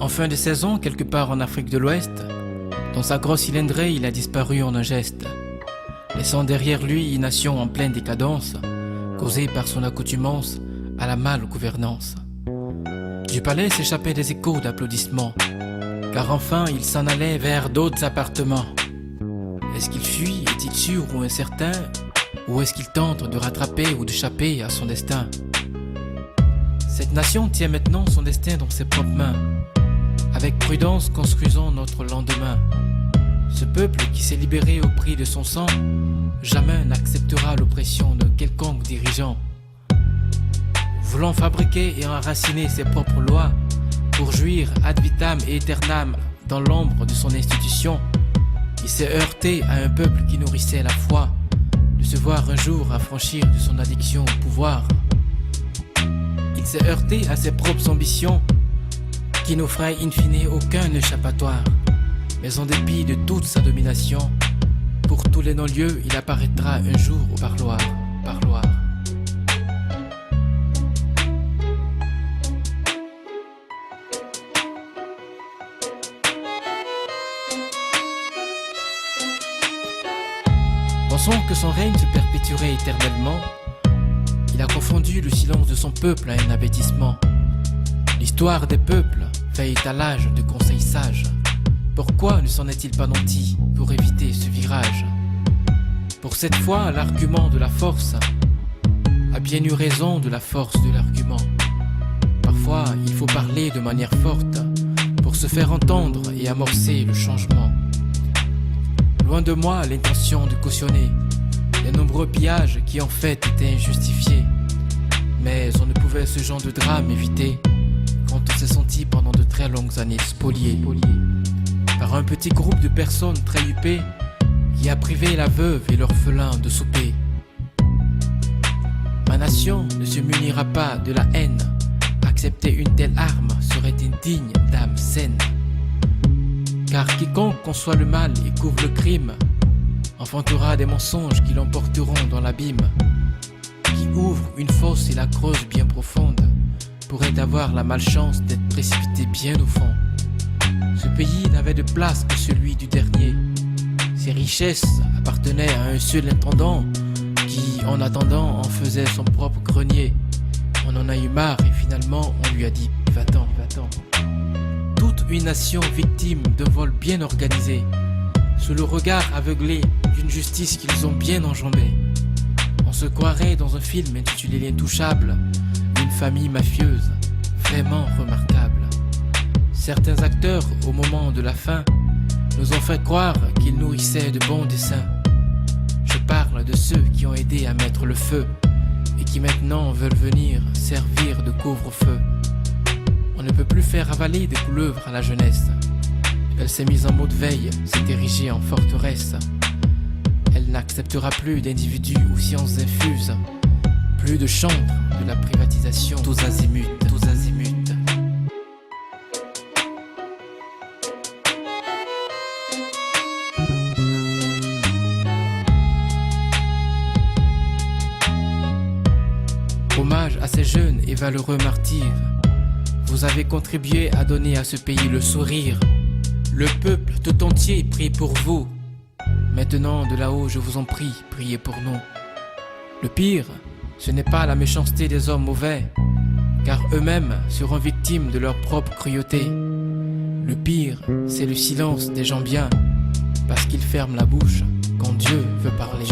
En fin de saison, quelque part en Afrique de l'Ouest, dans sa grosse cylindrée, il a disparu en un geste, laissant derrière lui une nation en pleine décadence, causée par son accoutumance à la mâle gouvernance. Du palais s'échappaient des échos d'applaudissements, car enfin il s'en allait vers d'autres appartements. Est-ce qu'il fuit, est-il sûr ou incertain, ou est-ce qu'il tente de rattraper ou d'échapper à son destin? Cette nation tient maintenant son destin dans ses propres mains. Avec prudence, construisons notre lendemain. Ce peuple qui s'est libéré au prix de son sang, jamais n'acceptera l'oppression de quelconque dirigeant. Voulant fabriquer et enraciner ses propres lois, pour jouir ad vitam et aeternam dans l'ombre de son institution, il s'est heurté à un peuple qui nourrissait la foi, de se voir un jour affranchir de son addiction au pouvoir. Il s'est heurté à ses propres ambitions, qui n'offrait in fine aucun échappatoire. Mais en dépit de toute sa domination, pour tous les non-lieux, il apparaîtra un jour au parloir. Pensant que son règne se perpétuerait éternellement, il a confondu le silence de son peuple à un abêtissement. L'histoire des peuples fait étalage de conseils sages. Pourquoi ne s'en est-il pas nanti pour éviter ce virage? Pour cette fois, l'argument de la force a bien eu raison de la force de l'argument. Parfois, il faut parler de manière forte pour se faire entendre et amorcer le changement. Loin de moi l'intention de cautionner les nombreux pillages qui en fait étaient injustifiés. Mais on ne pouvait ce genre de drame éviter quand on s'est senti pendant de très longues années spolié par un petit groupe de personnes très huppées qui a privé la veuve et l'orphelin de souper. Ma nation ne se munira pas de la haine. Accepter une telle arme serait indigne d'âme saine. Car quiconque conçoit le mal et couvre le crime enfantera des mensonges qui l'emporteront dans l'abîme. Qui ouvre une fosse et la creuse bien profonde pourrait avoir la malchance d'être précipité bien au fond. Ce pays n'avait de place que celui du dernier. Ses richesses appartenaient à un seul intendant qui, en attendant, en faisait son propre grenier. On en a eu marre et finalement on lui a dit « va-t'en, va-t'en ». Toute une nation victime d'un vol bien organisé, sous le regard aveuglé d'une justice qu'ils ont bien enjambée. On se croirait dans un film intitulé L'Intouchable, d'une famille mafieuse, vraiment remarquable. Certains acteurs, au moment de la fin, nous ont fait croire qu'ils nourrissaient de bons desseins. Je parle de ceux qui ont aidé à mettre le feu et qui maintenant veulent venir servir de couvre-feu. On ne peut plus faire avaler des couleuvres à la jeunesse. Elle s'est mise en mode veille, s'est érigée en forteresse. Elle n'acceptera plus d'individus aux sciences infuses. Plus de chantres de la privatisation, tous azimuts, tous azimuts. Hommage à ces jeunes et valeureux martyrs. Vous avez contribué à donner à ce pays le sourire. Le peuple tout entier prie pour vous. Maintenant, de là-haut, je vous en prie, priez pour nous. Le pire, ce n'est pas la méchanceté des hommes mauvais, car eux-mêmes seront victimes de leur propre cruauté. Le pire, c'est le silence des gens bien, parce qu'ils ferment la bouche quand Dieu veut parler.